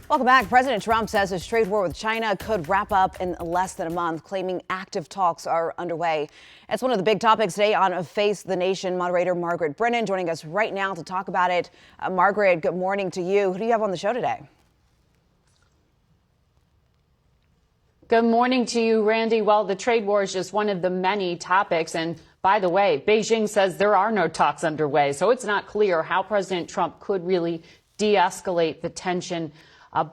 Welcome back. President Trump says his trade war with China could wrap up in less than a month, claiming active talks are underway. It's one of the big topics today on Face the Nation. Moderator Margaret Brennan joining us right now to talk about it. Margaret, good morning to you. Who do you have on the show today? Good morning to you, Randy. Well, the trade war is just one of the many topics. And by the way, Beijing says there are no talks underway. So it's not clear how President Trump could really de-escalate the tension.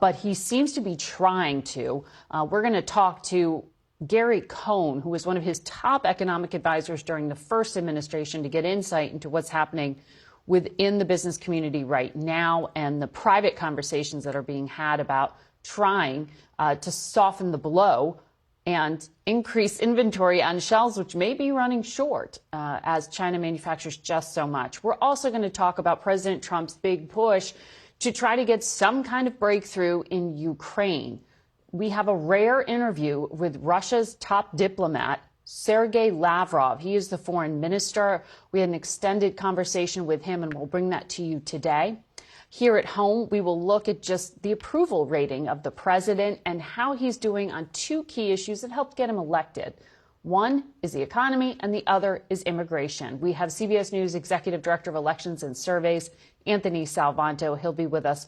But he seems to be trying to. We're going to talk to Gary Cohn, who was one of his top economic advisors during the first administration, to get insight into what's happening within the business community right now and the private conversations that are being had about trying to soften the blow and increase inventory on shelves, which may be running short as China manufactures just so much. We're also going to talk about President Trump's big push to try to get some kind of breakthrough in Ukraine. We have a rare interview with Russia's top diplomat, Sergei Lavrov. He is the foreign minister. We had an extended conversation with him, and we'll bring that to you today. Here at home, we will look at just the approval rating of the president and how he's doing on two key issues that helped get him elected. One is the economy, and the other is immigration. We have CBS News Executive Director of Elections and Surveys, Anthony Salvanto. He'll be with us,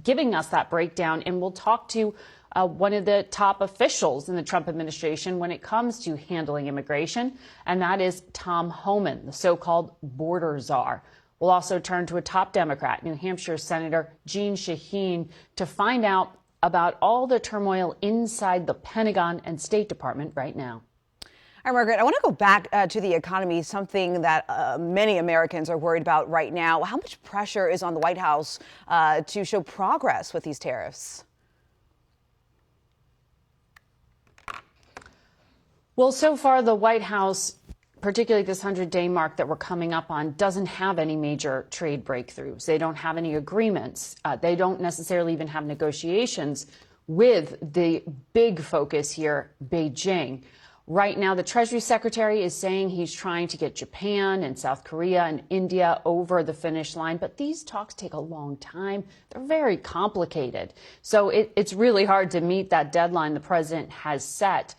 giving us that breakdown, and we'll talk to one of the top officials in the Trump administration when it comes to handling immigration, and that is Tom Homan, the so-called border czar. We'll also turn to a top Democrat, New Hampshire Senator Jeanne Shaheen, to find out about all the turmoil inside the Pentagon and State Department right now. All right, Margaret, I want to go back to the economy, something that many Americans are worried about right now. How much pressure is on the White House to show progress with these tariffs? Well, so far, the White House, particularly this 100-day mark that we're coming up on, doesn't have any major trade breakthroughs. They don't have any agreements. They don't necessarily even have negotiations with the big focus here, Beijing. Right now, the Treasury Secretary is saying he's trying to get Japan and South Korea and India over the finish line. But these talks take a long time. They're very complicated. So it's really hard to meet that deadline the president has set,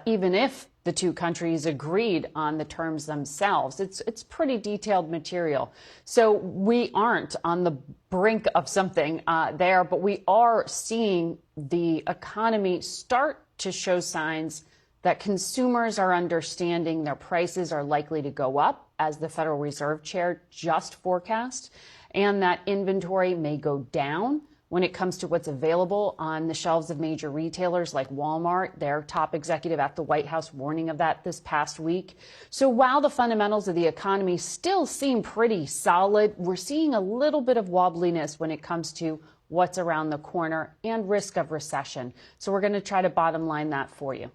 even if the two countries agreed on the terms themselves. It's pretty detailed material. So we aren't on the brink of something there, but we are seeing the economy start to show signs that consumers are understanding their prices are likely to go up, as the Federal Reserve Chair just forecast, and that inventory may go down when it comes to what's available on the shelves of major retailers like Walmart. Their top executive at the White House warning of that this past week. So while the fundamentals of the economy still seem pretty solid, we're seeing a little bit of wobbliness when it comes to what's around the corner and risk of recession. So we're going to try to bottom line that for you.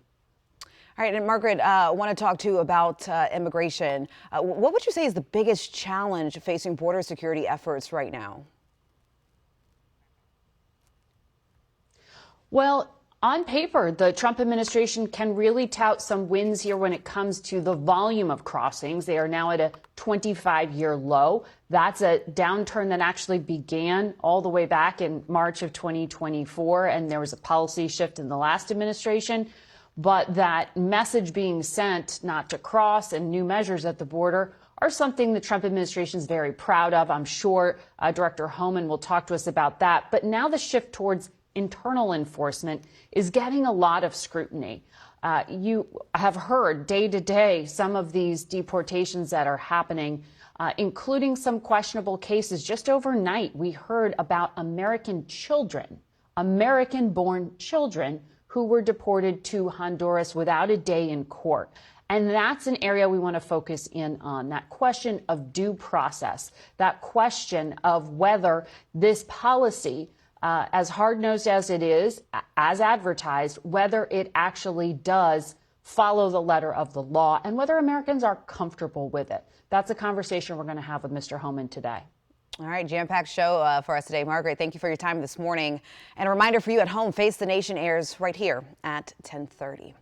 All right, and Margaret, I want to talk to you about immigration. What would you say is the biggest challenge facing border security efforts right now? Well, on paper, the Trump administration can really tout some wins here when it comes to the volume of crossings. They are now at a 25-year low. That's a downturn that actually began all the way back in March of 2024, and there was a policy shift in the last administration. But that message being sent not to cross and new measures at the border are something the Trump administration is very proud of. I'm sure Director Homan will talk to us about that. But now the shift towards internal enforcement is getting a lot of scrutiny. You have heard day to day some of these deportations that are happening, including some questionable cases. Just overnight, we heard about American children, American-born children, who were deported to Honduras without a day in court. And that's an area we want to focus in on, that question of due process, that question of whether this policy, as hard-nosed as it is, as advertised, whether it actually does follow the letter of the law and whether Americans are comfortable with it. That's a conversation we're going to have with Mr. Homan today. All right, jam-packed show for us today. Margaret, thank you for your time this morning. And a reminder for you at home, Face the Nation airs right here at 10:30.